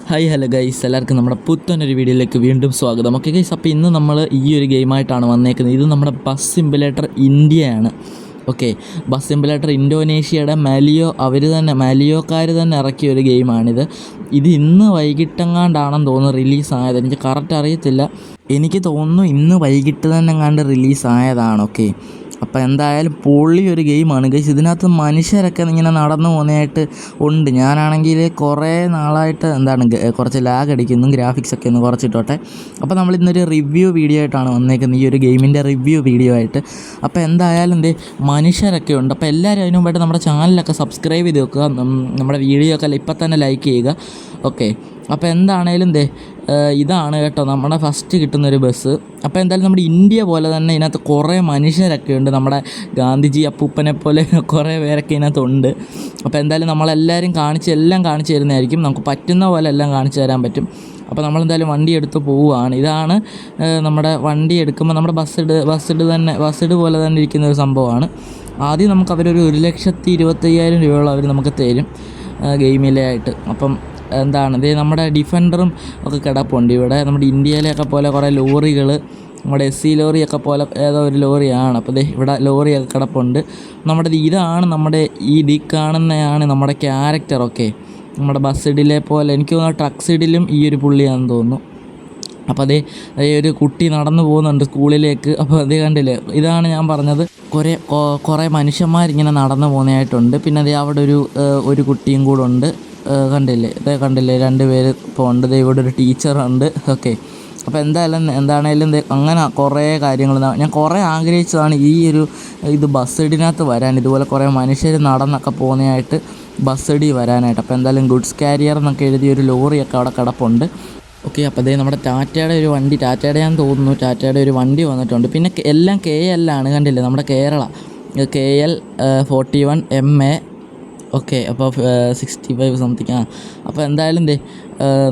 Hi hello guys, എല്ലാവർക്കും നമ്മുടെ പുത്തനൊരു വീഡിയോയിലേക്ക് വീണ്ടും സ്വാഗതം. ഓക്കെ ഗൈസ്, അപ്പോൾ ഇന്ന് നമ്മൾ ഈ ഒരു ഗെയിമായിട്ടാണ് വന്നേക്കുന്നത്. ഇത് നമ്മുടെ ബസ് സിമുലേറ്റർ ഇന്ത്യയാണ്. ഓക്കെ, ബസ് സിമുലേറ്റർ ഇന്തോനേഷ്യയുടെ മാലിയോക്കാർ തന്നെ ഇറക്കിയ ഒരു ഗെയിമാണിത്. ഇത് ഇന്ന് വൈകിട്ടെങ്ങാണ്ടാണെന്ന് തോന്നുന്നു റിലീസായത്. എനിക്ക് കറക്റ്റ് അറിയത്തില്ല. എനിക്ക് തോന്നുന്നു ഇന്ന് വൈകിട്ട് തന്നെ എങ്ങാണ്ട് റിലീസായതാണ്. ഓക്കെ, അപ്പോൾ എന്തായാലും പൊളി ഒരു ഗെയിമാണ് ഗൈസ്. ഇതിനകത്ത് മനുഷ്യരൊക്കെ ഇങ്ങനെ നടന്നു പോകുന്നതായിട്ട് ഉണ്ട്. ഞാനാണെങ്കിൽ കുറേ നാളായിട്ട് കുറച്ച് ലാഗ് അടിക്കുന്നു. ഗ്രാഫിക്സൊക്കെ ഒന്ന് കുറച്ചിട്ടോട്ടെ. അപ്പോൾ നമ്മൾ ഇന്നൊരു റിവ്യൂ വീഡിയോ ആയിട്ടാണ് വന്നേക്കുന്നത്, ഈ ഒരു ഗെയിമിൻ്റെ റിവ്യൂ വീഡിയോ ആയിട്ട്. അപ്പോൾ എന്തായാലും മനുഷ്യരൊക്കെ ഉണ്ട്. അപ്പോൾ എല്ലാവരും അതിനു മുമ്പായിട്ട് നമ്മുടെ ചാനലൊക്കെ സബ്സ്ക്രൈബ് ചെയ്ത് വെക്കുക, നമ്മുടെ വീഡിയോ ഒക്കെ ഇപ്പം തന്നെ ലൈക്ക് ചെയ്യുക. ഓക്കെ, അപ്പോൾ എന്താണേലും ഇതാണ് കേട്ടോ നമ്മുടെ ഫസ്റ്റ് കിട്ടുന്നൊരു ബസ്. അപ്പോൾ എന്തായാലും നമ്മുടെ ഇന്ത്യ പോലെ തന്നെ ഇതിനകത്ത് കുറേ മനുഷ്യരൊക്കെ ഉണ്ട്. നമ്മുടെ ഗാന്ധിജി അപ്പൂപ്പനെ പോലെ കുറേ പേരൊക്കെ ഇതിനകത്തുണ്ട്. അപ്പോൾ എന്തായാലും നമ്മളെല്ലാവരും എല്ലാം കാണിച്ചു തരുന്നതായിരിക്കും. നമുക്ക് പറ്റുന്ന പോലെ എല്ലാം കാണിച്ചു തരാൻ പറ്റും. അപ്പോൾ നമ്മളെന്തായാലും വണ്ടി എടുത്ത് പോവുകയാണ്. ഇതാണ് നമ്മുടെ വണ്ടി എടുക്കുമ്പോൾ നമ്മുടെ ബസ് പോലെ തന്നെ ഇരിക്കുന്ന ഒരു സംഭവമാണ്. ആദ്യം നമുക്ക് അവരൊരു 1,25,000 രൂപയോളം അവർ നമുക്ക് തരും ഗെയിമിലായിട്ട്. അപ്പം ഇത് നമ്മുടെ ഡിഫൻഡറും ഒക്കെ കിടപ്പുണ്ട് ഇവിടെ. നമ്മുടെ ഇന്ത്യയിലെയൊക്കെ പോലെ കുറേ ലോറികൾ, നമ്മുടെ SC ലോറിയൊക്കെ പോലെ ഏതോ ഒരു ലോറിയാണ്. അപ്പോൾ ഇവിടെ ലോറിയൊക്കെ കിടപ്പുണ്ട്. ഇതാണ് നമ്മുടെ ഈ കാണുന്നതാണ് നമ്മുടെ ക്യാരക്ടറൊക്കെ. നമ്മുടെ ബസ് സൈഡിലെ പോലെ എനിക്ക് തോന്നുന്നു ട്രക്ക് സൈഡിലും ഈ ഒരു പുള്ളിയാണെന്ന് തോന്നുന്നു. അപ്പോൾ ഒരു കുട്ടി നടന്നു പോകുന്നുണ്ട് സ്കൂളിലേക്ക്. അപ്പോൾ കണ്ടില്ലേ, ഇതാണ് ഞാൻ പറഞ്ഞത്, കുറേ മനുഷ്യന്മാരിങ്ങനെ നടന്നു പോകുന്നതായിട്ടുണ്ട്. പിന്നെ അവിടെ ഒരു കുട്ടിയും കൂടെ ഉണ്ട്. കണ്ടില്ലേ 2 പേര് ഇപ്പോൾ ഉണ്ട്. ഇവിടെ ഒരു ടീച്ചറുണ്ട്. ഓക്കെ, അപ്പോൾ എന്താണേലും അങ്ങനെ കുറേ കാര്യങ്ങൾ ഞാൻ കുറേ ആഗ്രഹിച്ചതാണ് ഇത് ബസ് സൈഡിനകത്ത് വരാൻ. ഇതുപോലെ കുറേ മനുഷ്യർ നടന്നൊക്കെ പോകുന്നതായിട്ട് ബസ് സൈഡിൽ വരാനായിട്ട്. അപ്പോൾ എന്തായാലും ഗുഡ്സ് കാരിയർ എന്നൊക്കെ എഴുതിയൊരു ലോറിയൊക്കെ അവിടെ കിടപ്പുണ്ട്. ഓക്കെ, അപ്പോൾ നമ്മുടെ ടാറ്റയുടെ ഞാൻ തോന്നുന്നു, ടാറ്റയുടെ ഒരു വണ്ടി വന്നിട്ടുണ്ട്. പിന്നെ എല്ലാം KL ആണ്. കണ്ടില്ലേ, നമ്മുടെ കേരള KL 41 MA. ഓക്കെ, അപ്പോൾ 65 സംതിങ്. അപ്പോൾ എന്തായാലും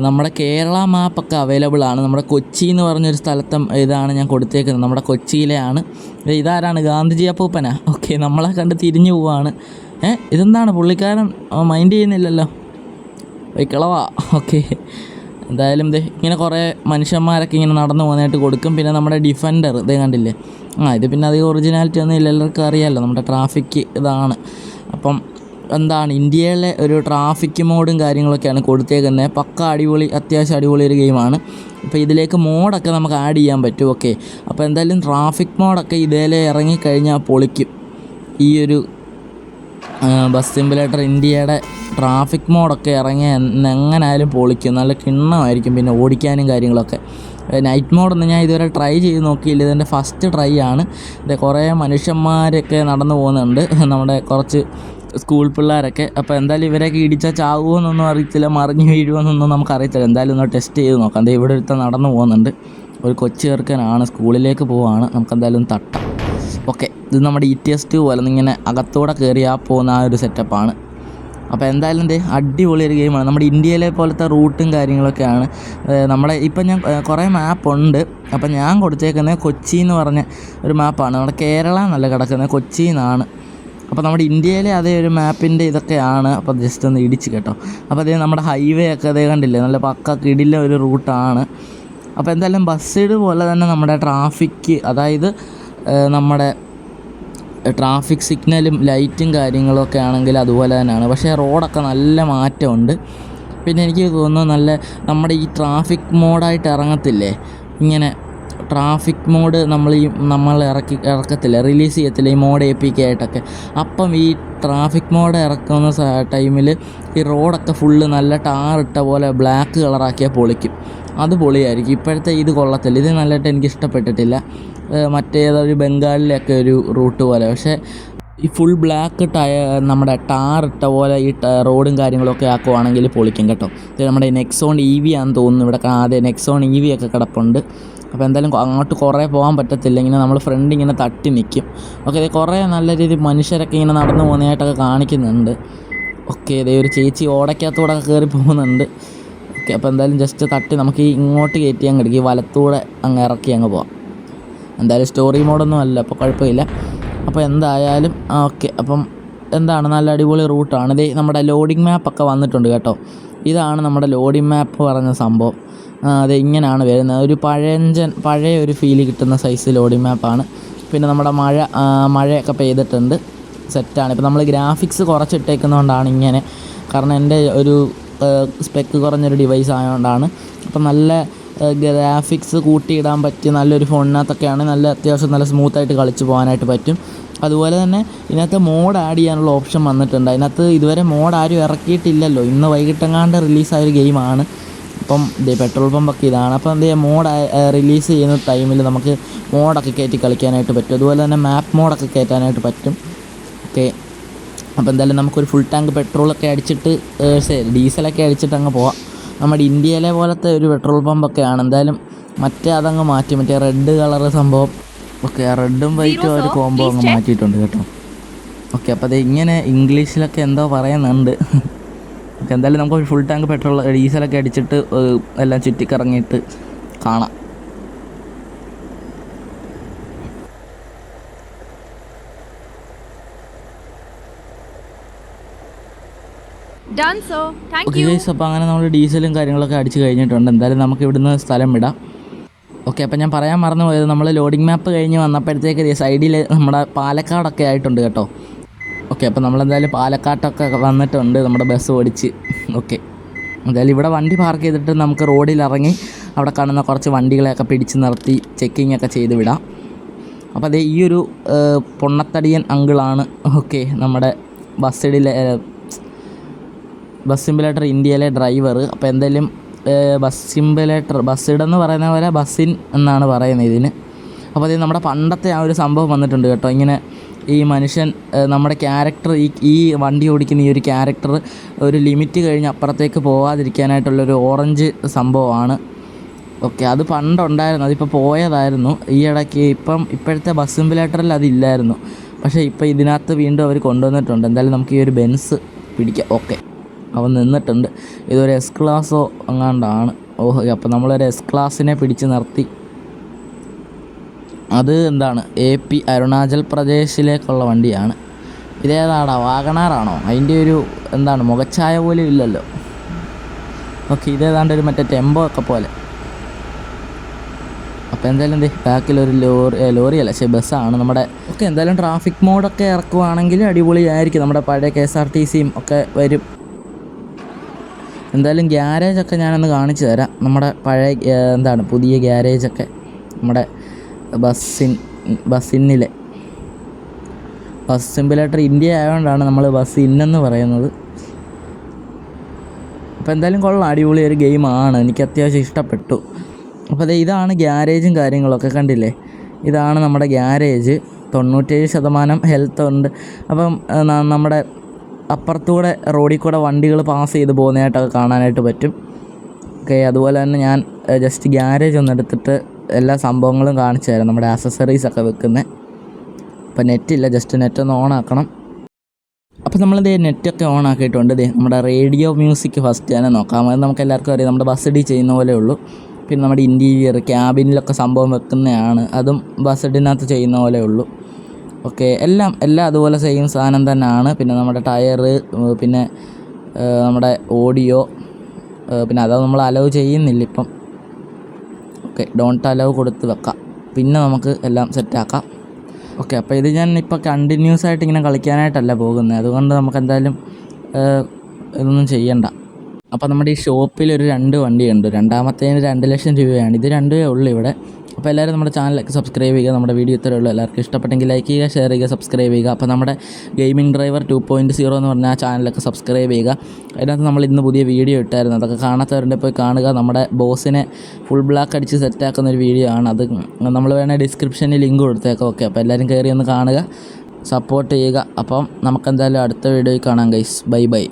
നമ്മുടെ കേരള മാപ്പൊക്കെ അവൈലബിൾ ആണ്. നമ്മുടെ കൊച്ചി എന്ന് പറഞ്ഞൊരു സ്ഥലത്തും ഇതാണ് ഞാൻ കൊടുത്തേക്കുന്നത്. നമ്മുടെ കൊച്ചിയിലെയാണ്. ഇതാരാണ്? ഗാന്ധിജി അപ്പൂപ്പനാ. ഓക്കെ, നമ്മളെ കണ്ട് തിരിഞ്ഞു പോവാണ്. ഇതെന്താണ് പുള്ളിക്കാരൻ മൈൻഡ് ചെയ്യുന്നില്ലല്ലോ, വൈക്കളവാ. ഓക്കെ, എന്തായാലും ഇങ്ങനെ കുറേ മനുഷ്യന്മാരൊക്കെ ഇങ്ങനെ നടന്നു പോകുന്നതായിട്ട് കൊടുക്കും. പിന്നെ നമ്മുടെ ഡിഫൻഡർ കണ്ടില്ലേ. ഇത് പിന്നെ അധികം ഒറിജിനാലിറ്റി ഒന്നും ഇല്ല, എല്ലാവർക്കും അറിയാമല്ലോ. നമ്മുടെ ട്രാഫിക് ഇതാണ്. അപ്പം ഇന്ത്യയിലെ ഒരു ട്രാഫിക് മോഡും കാര്യങ്ങളൊക്കെയാണ് കൊടുത്തേക്കുന്നത്. അത്യാവശ്യം അടിപൊളി ഒരു ഗെയിമാണ്. ഇപ്പോൾ ഇതിലേക്ക് മോഡൊക്കെ നമുക്ക് ആഡ് ചെയ്യാൻ പറ്റും. ഓക്കെ, അപ്പോൾ എന്തായാലും ട്രാഫിക് മോഡൊക്കെ ഇതിലെ ഇറങ്ങിക്കഴിഞ്ഞാൽ പൊളിക്കും. ഈ ഒരു ബസ് സിമുലേറ്റർ ഇന്ത്യയുടെ ട്രാഫിക് മോഡൊക്കെ ഇറങ്ങി എങ്ങനായാലും പൊളിക്കും. നല്ല കിണ്ണമായിരിക്കും പിന്നെ ഓടിക്കാനും കാര്യങ്ങളൊക്കെ. നൈറ്റ് മോഡൊന്നും ഞാൻ ഇതുവരെ ട്രൈ ചെയ്ത് നോക്കിയില്ല, ഇതെൻ്റെ ഫസ്റ്റ് ട്രൈ ആണ്. കുറേ മനുഷ്യന്മാരൊക്കെ നടന്നു പോകുന്നുണ്ട്, നമ്മുടെ കുറച്ച് സ്കൂൾ പിള്ളേരൊക്കെ. അപ്പോൾ എന്തായാലും ഇവരൊക്കെ ഇടിച്ചാൽ ചാവുമോയെന്നൊന്നും അറിയത്തില്ല, മറിഞ്ഞ് വീഴുമോയെന്നൊന്നും നമുക്കറിയത്തില്ല. എന്തായാലും ഒന്ന് ടെസ്റ്റ് ചെയ്ത് നോക്കാം. ഇവിടെ ഒരുത്തൻ നടന്നു പോകുന്നുണ്ട്, ഒരു കൊച്ചു ചെറുക്കനാണ്, സ്കൂളിലേക്ക് പോവുകയാണ്. നമുക്കെന്തായാലും തട്ടാം. ഓക്കെ, ഇത് നമ്മുടെ ETS2 പോലെ ഇങ്ങനെ അകത്തൂടെ കയറിയാൽ പോകുന്ന ആ ഒരു സെറ്റപ്പാണ്. അപ്പോൾ എന്തായാലും അടിപൊളി ഒരു ഗെയിമാണ്. നമ്മുടെ ഇന്ത്യയിലെ പോലത്തെ റൂട്ടും കാര്യങ്ങളൊക്കെയാണ്. ഇപ്പം ഞാൻ കുറേ മാപ്പുണ്ട്. അപ്പം ഞാൻ കൊടുത്തേക്കുന്നത് കൊച്ചി എന്ന് പറഞ്ഞ ഒരു മാപ്പാണ്. നമ്മുടെ കേരള എന്നല്ല കിടക്കുന്നത്, കൊച്ചിയിൽ നിന്നാണ്. അപ്പോൾ നമ്മുടെ ഇന്ത്യയിലെ അതേ ഒരു മാപ്പിൻ്റെ ഇതൊക്കെയാണ്. അപ്പോൾ ജസ്റ്റ് ഒന്ന് ഇടിച്ച് കേട്ടോ. അപ്പോൾ നമ്മുടെ ഹൈവേ ഒക്കെ കണ്ടില്ലേ, നല്ല പക്ക കിടില ഒരു റൂട്ടാണ്. അപ്പോൾ എന്തായാലും ബസ് സൈഡ് പോലെ തന്നെ നമ്മുടെ ട്രാഫിക്, അതായത് നമ്മുടെ ട്രാഫിക് സിഗ്നലും ലൈറ്റും കാര്യങ്ങളൊക്കെ ആണെങ്കിൽ അതുപോലെ തന്നെയാണ്. പക്ഷേ റോഡൊക്കെ നല്ല മാറ്റമുണ്ട്. പിന്നെ എനിക്ക് തോന്നുന്നു നമ്മുടെ ഈ ട്രാഫിക് മോഡായിട്ട് ഇറങ്ങത്തില്ലേ, ഇങ്ങനെ ട്രാഫിക് മോഡ് നമ്മൾ ഇറക്കത്തില്ല, റിലീസ് ചെയ്യത്തില്ല ഈ മോഡ് APK ആയിട്ടൊക്കെ. അപ്പം ഈ ട്രാഫിക് മോഡ് ഇറക്കുന്ന ടൈമിൽ ഈ റോഡൊക്കെ ഫുള്ള് നല്ല ടാറിട്ട പോലെ ബ്ലാക്ക് കളറാക്കിയാൽ പൊളിക്കും. അത് പൊളിയായിരിക്കും. ഇപ്പോഴത്തെ ഇത് കൊള്ളത്തില്ല, ഇത് നല്ലതായിട്ട് എനിക്ക് ഇഷ്ടപ്പെട്ടിട്ടില്ല. മറ്റേതൊരു ബംഗാളിലൊക്കെ ഒരു റൂട്ട് പോലെ. പക്ഷേ ഈ ഫുൾ ബ്ലാക്ക് നമ്മുടെ ടാറിട്ട പോലെ ഈ റോഡും കാര്യങ്ങളൊക്കെ ആക്കുവാണെങ്കിൽ പൊളിക്കും കേട്ടോ. ഇത് നമ്മുടെ നെക്സോൺ EV ആണെന്ന് തോന്നുന്നു. ഇവിടെ ആദ്യം നെക്സോൺ EV ഒക്കെ കിടപ്പുണ്ട്. അപ്പോൾ എന്തായാലും അങ്ങോട്ട് കുറേ പോകാൻ പറ്റത്തില്ല, ഇങ്ങനെ നമ്മൾ ഫ്രണ്ട് ഇങ്ങനെ തട്ടി നിൽക്കും. ഓക്കെ, കുറേ നല്ല രീതിയിൽ മനുഷ്യരൊക്കെ ഇങ്ങനെ നടന്നു പോകുന്നതായിട്ടൊക്കെ കാണിക്കുന്നുണ്ട്. ഓക്കെ, ഒരു ചേച്ചി ഓടയ്ക്കകത്തൂടെ കയറി പോകുന്നുണ്ട്. ഓക്കെ, അപ്പോൾ എന്തായാലും ജസ്റ്റ് തട്ടി നമുക്ക് ഇങ്ങോട്ട് കയറ്റി അങ്ങ് എടുക്കും, ഈ വലത്തൂടെ അങ്ങ് ഇറക്കി അങ്ങ് പോവാം. എന്തായാലും സ്റ്റോറി മോഡൊന്നും അല്ല, അപ്പോൾ കുഴപ്പമില്ല. അപ്പോൾ എന്തായാലും ഓക്കെ, അപ്പം നല്ല അടിപൊളി റൂട്ടാണ്. നമ്മുടെ ലോഡിംഗ് മാപ്പൊക്കെ വന്നിട്ടുണ്ട് കേട്ടോ. ഇതാണ് നമ്മുടെ ലോഡിംഗ് മാപ്പ് പറഞ്ഞ സംഭവം. അത് ഇങ്ങനെയാണ് വരുന്നത്. ഒരു പഴയ ഒരു ഫീല് കിട്ടുന്ന സൈസ് ലോഡിംഗ് മാപ്പാണ്. പിന്നെ നമ്മുടെ മഴയൊക്കെ പെയ്തിട്ടുണ്ട്, സെറ്റാണ്. ഇപ്പോൾ നമ്മൾ ഗ്രാഫിക്സ് കുറച്ചിട്ടേക്കുന്നതുകൊണ്ടാണ് ഇങ്ങനെ, കാരണം എൻ്റെ ഒരു സ്പെക്ക് കുറഞ്ഞൊരു ഡിവൈസ് ആയതുകൊണ്ടാണ്. അപ്പം നല്ല ഗ്രാഫിക്സ് കൂട്ടിയിടാൻ പറ്റിയ നല്ലൊരു ഫോണിനകത്തൊക്കെയാണ് അത്യാവശ്യം നല്ല സ്മൂത്തായിട്ട് കളിച്ച് പോകാനായിട്ട് പറ്റും. അതുപോലെ തന്നെ ഇതിനകത്ത് മോഡ് ആഡ് ചെയ്യാനുള്ള ഓപ്ഷൻ വന്നിട്ടുണ്ട്. അതിനകത്ത് ഇതുവരെ മോഡ് ആരും ഇറക്കിയിട്ടില്ലല്ലോ, ഇന്ന് വൈകിട്ടെങ്ങാണ്ട് റിലീസായൊരു ഗെയിമാണ്. അപ്പം പെട്രോൾ പമ്പൊക്കെ ഇതാണ്. അപ്പം മോഡ് റിലീസ് ചെയ്യുന്ന ടൈമിൽ നമുക്ക് മോഡൊക്കെ കയറ്റി കളിക്കാനായിട്ട് പറ്റും. അതുപോലെ തന്നെ മാപ്പ് മോഡൊക്കെ കയറ്റാനായിട്ട് പറ്റും. ഓക്കെ, അപ്പോൾ എന്തായാലും നമുക്കൊരു ഫുൾ ടാങ്ക് പെട്രോളൊക്കെ അടിച്ചിട്ട് ഡീസലൊക്കെ അടിച്ചിട്ട് അങ്ങ് പോവാം. നമ്മുടെ ഇന്ത്യയിലെ പോലത്തെ ഒരു പെട്രോൾ പമ്പൊക്കെയാണ്. എന്തായാലും അതങ്ങ് മാറ്റി, മറ്റേ റെഡ് കളറ് സംഭവം. ഓക്കെ, ആ റെഡും വൈറ്റും ഒരു കോംബോ അങ്ങ് മാറ്റിയിട്ടുണ്ട് കേട്ടോ. ഓക്കെ, അപ്പോൾ ഇങ്ങനെ ഇംഗ്ലീഷിലൊക്കെ എന്തോ പറയുന്നുണ്ട്. ഓക്കെ, എന്തായാലും നമുക്ക് ഫുൾ ടാങ്ക് പെട്രോൾ ഡീസലൊക്കെ അടിച്ചിട്ട് എല്ലാം ചുറ്റിക്കറങ്ങിയിട്ട് കാണാം. ഓക്കെ ഗൈസ്, അപ്പോൾ അങ്ങനെ നമ്മൾ ഡീസലും കാര്യങ്ങളൊക്കെ അടിച്ച് കഴിഞ്ഞിട്ടുണ്ട്. എന്തായാലും നമുക്ക് ഇവിടുന്ന് സ്ഥലം വിടാം. ഓക്കെ, അപ്പോൾ ഞാൻ പറയാൻ മറന്നു പോയത്, നമ്മൾ ലോഡിംഗ് മാപ്പ് കഴിഞ്ഞ് വന്നപ്പോഴത്തേക്ക് സൈഡിൽ നമ്മുടെ പാലക്കാടൊക്കെ ആയിട്ടുണ്ട് കേട്ടോ. ഓക്കെ, അപ്പോൾ നമ്മളെന്തായാലും പാലക്കാട്ടൊക്കെ വന്നിട്ടുണ്ട് നമ്മുടെ ബസ് ഓടിച്ച്. ഓക്കെ, എന്തായാലും ഇവിടെ വണ്ടി പാർക്ക് ചെയ്തിട്ട് നമുക്ക് റോഡിലിറങ്ങി അവിടെ കാണുന്ന കുറച്ച് വണ്ടികളെയൊക്കെ പിടിച്ച് നിർത്തി ചെക്കിംഗ് ഒക്കെ ചെയ്ത് വിടാം. അപ്പോൾ ഈ ഒരു പൊണ്ണത്തടിയൻ അങ്കിളാണ് ഓക്കെ നമ്മുടെ ബസ് സിമുലേറ്റർ ഇന്ത്യയിലെ ഡ്രൈവർ. അപ്പോൾ എന്തായാലും ബസ് ഇടെന്ന് പറയുന്ന പോലെ ബസ്സിൻ എന്നാണ് പറയുന്നത് ഇതിന്. അപ്പോൾ നമ്മുടെ പണ്ടത്തെ ആ ഒരു സംഭവം വന്നിട്ടുണ്ട് കേട്ടോ. ഇങ്ങനെ ഈ മനുഷ്യൻ നമ്മുടെ ക്യാരക്ടർ ഈ വണ്ടി ഓടിക്കുന്ന ഈ ഒരു ക്യാരക്ടർ ഒരു ലിമിറ്റ് കഴിഞ്ഞ് അപ്പുറത്തേക്ക് പോകാതിരിക്കാനായിട്ടുള്ളൊരു ഓറഞ്ച് സംഭവമാണ്. ഓക്കെ, അത് പണ്ടുണ്ടായിരുന്നു, അതിപ്പോൾ പോയതായിരുന്നു ഈ ഇടയ്ക്ക്. ഇപ്പോഴത്തെ ബസ് സിമുലേറ്ററിൽ അതില്ലായിരുന്നു, പക്ഷേ ഇപ്പോൾ ഇതിനകത്ത് വീണ്ടും അവർ കൊണ്ടുവന്നിട്ടുണ്ട്. എന്തായാലും നമുക്ക് ഈ ഒരു ബെൻസ് പിടിക്കാം. ഓക്കെ, അവൻ നിന്നിട്ടുണ്ട്. ഇതൊരു എസ് ക്ലാസ്സോ അങ്ങാണ്ടാണ്. ഓഹോ, അപ്പോൾ നമ്മളൊരു എസ് ക്ലാസ്സിനെ പിടിച്ച് നിർത്തി. അത് AP അരുണാചൽ പ്രദേശിലേക്കുള്ള വണ്ടിയാണ്. ഇതേതാടാ, വാഗണാറാണോ? അതിൻ്റെ ഒരു മുഖച്ഛായ പോലും ഇല്ലല്ലോ. ഓക്കെ, ഇതേതാണ്ട് ഒരു മറ്റേ ടെമ്പോ ഒക്കെ പോലെ. അപ്പോൾ എന്തായാലും ബാക്കിലൊരു ലോറിയല്ല, ബസ്സാണ് നമ്മുടെ. ഓക്കെ, എന്തായാലും ട്രാഫിക് മോഡൊക്കെ ഇറക്കുവാണെങ്കിൽ അടിപൊളിയായിരിക്കും. നമ്മുടെ പഴയ KSRTCയും ഒക്കെ വരും. എന്തായാലും ഗ്യാരേജൊക്കെ ഞാനൊന്ന് കാണിച്ചു തരാം. നമ്മുടെ പഴയ പുതിയ ഗ്യാരേജൊക്കെ നമ്മുടെ ബസ്സിന്നിലെ ബസ് സിമുലേറ്റർ ഇന്ത്യ ആയതുകൊണ്ടാണ് നമ്മൾ ബസ് ഇന്നെന്ന് പറയുന്നത്. അപ്പോൾ എന്തായാലും കൊള്ളാം, അടിപൊളി ഒരു ഗെയിമാണ്, എനിക്ക് അത്യാവശ്യം ഇഷ്ടപ്പെട്ടു. അപ്പോൾ ഇതാണ് ഗ്യാരേജും കാര്യങ്ങളൊക്കെ കണ്ടില്ലേ. ഇതാണ് നമ്മുടെ ഗ്യാരേജ്. 97% ഹെൽത്ത് ഉണ്ട്. അപ്പം നമ്മുടെ അപ്പുറത്തൂടെ റോഡിൽ കൂടെ വണ്ടികൾ പാസ് ചെയ്ത് പോകുന്നതായിട്ടൊക്കെ കാണാനായിട്ട് പറ്റും. ഓക്കെ, അതുപോലെ തന്നെ ഞാൻ ജസ്റ്റ് ഗ്യാരേജ് ഒന്ന് എടുത്തിട്ട് എല്ലാ സംഭവങ്ങളും കാണിച്ചു തരാം. നമ്മുടെ ആക്സസറീസൊക്കെ വെക്കുന്നത്. അപ്പോൾ നെറ്റില്ല, ജസ്റ്റ് നെറ്റൊന്ന് ഓണാക്കണം. അപ്പോൾ നമ്മളിത് നെറ്റൊക്കെ ഓൺ ആക്കിയിട്ടുണ്ട്. നമ്മുടെ റേഡിയോ മ്യൂസിക് ഫസ്റ്റ് തന്നെ നോക്കാം. അത് നമുക്ക് എല്ലാവർക്കും അറിയാം, നമ്മുടെ ബസ് ഡി ചെയ്യുന്ന പോലെ ഉള്ളൂ. പിന്നെ നമ്മുടെ ഇൻറ്റീരിയർ ക്യാബിനിലൊക്കെ സംഭവം വെക്കുന്നതാണ്, അതും ബസ് ഡിനകത്ത് ചെയ്യുന്ന പോലെ ഉള്ളൂ. ഓക്കെ, എല്ലാം അതുപോലെ സെയിം സാധനം തന്നെയാണ്. പിന്നെ നമ്മുടെ ടയറ്, പിന്നെ നമ്മുടെ ഓഡിയോ, പിന്നെ അത് നമ്മൾ അലവ് ചെയ്യുന്നില്ല ഇപ്പം. ഓക്കെ, ഡോണ്ട് അലവ് കൊടുത്ത് വെക്കാം. പിന്നെ നമുക്ക് എല്ലാം സെറ്റാക്കാം. ഓക്കെ, അപ്പോൾ ഇത് ഞാൻ ഇപ്പോൾ കണ്ടിന്യൂസ് ആയിട്ട് ഇങ്ങനെ കളിക്കാനായിട്ടല്ല പോകുന്നത്, അതുകൊണ്ട് നമുക്ക് എന്തായാലും ഇതൊന്നും ചെയ്യണ്ട. അപ്പോൾ നമ്മുടെ ഈ ഷോപ്പിൽ ഒരു 2 വണ്ടിയുണ്ട്. രണ്ടാമത്തേന് 2 ലക്ഷം രൂപയാണ്. ഇത് 2 ഉള്ളൂ ഇവിടെ. അപ്പോൾ എല്ലാവരും നമ്മുടെ ചാനലിലേക്ക് സബ്സ്ക്രൈബ് ചെയ്യുക. നമ്മുടെ വീഡിയോ ഇത്രയേ ഉള്ളൂ. എല്ലാവർക്കും ഇഷ്ടപ്പെട്ടെങ്കിൽ ലൈക്ക് ചെയ്യുക, ഷെയർ ചെയ്യുക, സബ്സ്ക്രൈബ് ചെയ്യുക. അപ്പോൾ നമ്മുടെ ഗെയിമിംഗ് ഡ്രൈവർ 2.0 എന്ന് പറഞ്ഞ ആ ചാനലൊക്കെ സബ്സ്ക്രൈബ് ചെയ്യുക. അതിനകത്ത് നമ്മൾ ഇന്ന് പുതിയ വീഡിയോ ഇട്ടായിരുന്നു, അതൊക്കെ കാണാത്തവരുടെ പോയി കാണുക. നമ്മുടെ ബോസിനെ ഫുൾ ബ്ലാക്ക് അടിച്ച് സെറ്റാക്കുന്ന ഒരു വീഡിയോ ആണ് അത്. നമ്മൾ വേണേൽ ഡിസ്ക്രിപ്ഷനിൽ ലിങ്ക് കൊടുത്തേക്കാം. ഓക്കെ, അപ്പോൾ എല്ലാവരും കയറി ഒന്ന് കാണുക, സപ്പോർട്ട് ചെയ്യുക. അപ്പം നമുക്കെന്തായാലും അടുത്ത വീഡിയോയിൽ കാണാം ഗൈസ്. Bye bye.